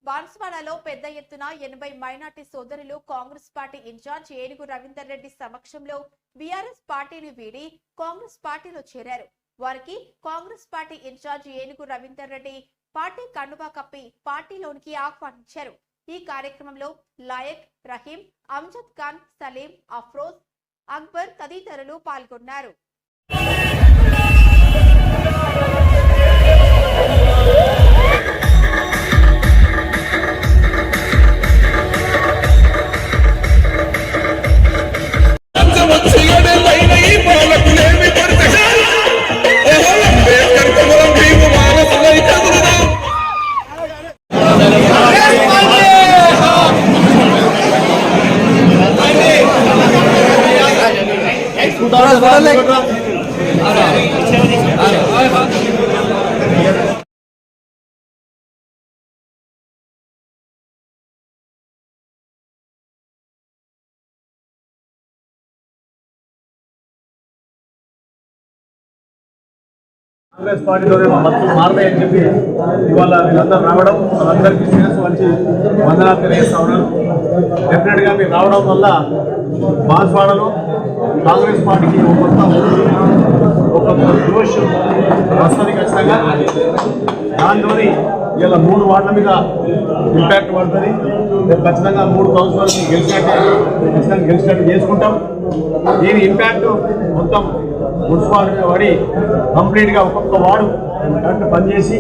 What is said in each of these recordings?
బాన్స్వాడలో పెద్ద ఎత్తున 80 మైనార్టీ సోదరులు కాంగ్రెస్ పార్టీ ఇన్ఛార్జ్ ఏనుగు రవీందర్ రెడ్డి సమక్షంలో బీఆర్ఎస్ పార్టీని వీడి కాంగ్రెస్ పార్టీలో చేరారు. వారికి కాంగ్రెస్ పార్టీ ఇన్ఛార్జ్ ఏనుగు రవీందర్ రెడ్డి పార్టీ కండువా కప్పి పార్టీలోనికి ఆహ్వానించారు. ఈ కార్యక్రమంలో లాయక్, రహీం, అమ్జద్ ఖాన్, సలీం, అఫ్రోజ్, అక్బర్ తదితరులు పాల్గొన్నారు. కాంగ్రెస్ పార్టీలో మద్దతు మారతాయని చెప్పి ఇవాళ వీళ్ళందరూ రావడం, వాళ్ళందరికీ శిరస్సు వంచి వందనాలు తెలియజేస్తా ఉన్నాను. డెఫినెట్గా మీరు రావడం వల్ల బాన్స్వాడలో కాంగ్రెస్ పార్టీకి ఒక జోష్ వస్తుంది ఖచ్చితంగా. దాంట్లోని ఇలా 3 వార్డుల మీద ఇంపాక్ట్ పడుతుంది. ఖచ్చితంగా 3 కౌన్సిలర్స్ గెలిచినట్టు చేసుకుంటాం. దీని ఇంపాక్ట్ మొత్తం మున్సిపాలిటీ పడి కంప్లీట్గా ఒక్కొక్క వార్డు కరెక్ట్ పనిచేసి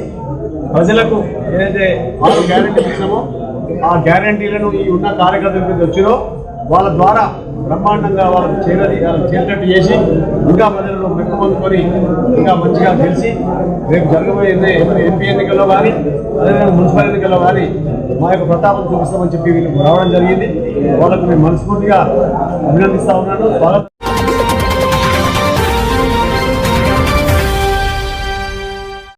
ప్రజలకు ఏదైతే 6 గ్యారెంటీలు ఇచ్చినామో ఆ గ్యారెంటీలను ఈ ఉన్న కార్యకర్తల మీద వచ్చినో వాళ్ళ ద్వారా బ్రహ్మాండంగా వాళ్ళకు చేరినట్టు చేసి ఇంకా ప్రజలను మెక్కుమందుకొని ఇంకా మంచిగా గెలిచి రేపు జరగబోయే ఎంపీ ఎన్నికల్లో కానీ అదేవిధంగా మున్సిపల్ ఎన్నికల్లో కానీ మా యొక్క ప్రతాపం చూపిస్తామని చెప్పి వీళ్ళు రావడం జరిగింది. వాళ్ళకు నేను మనస్ఫూర్తిగా అభినందిస్తా ఉన్నాను.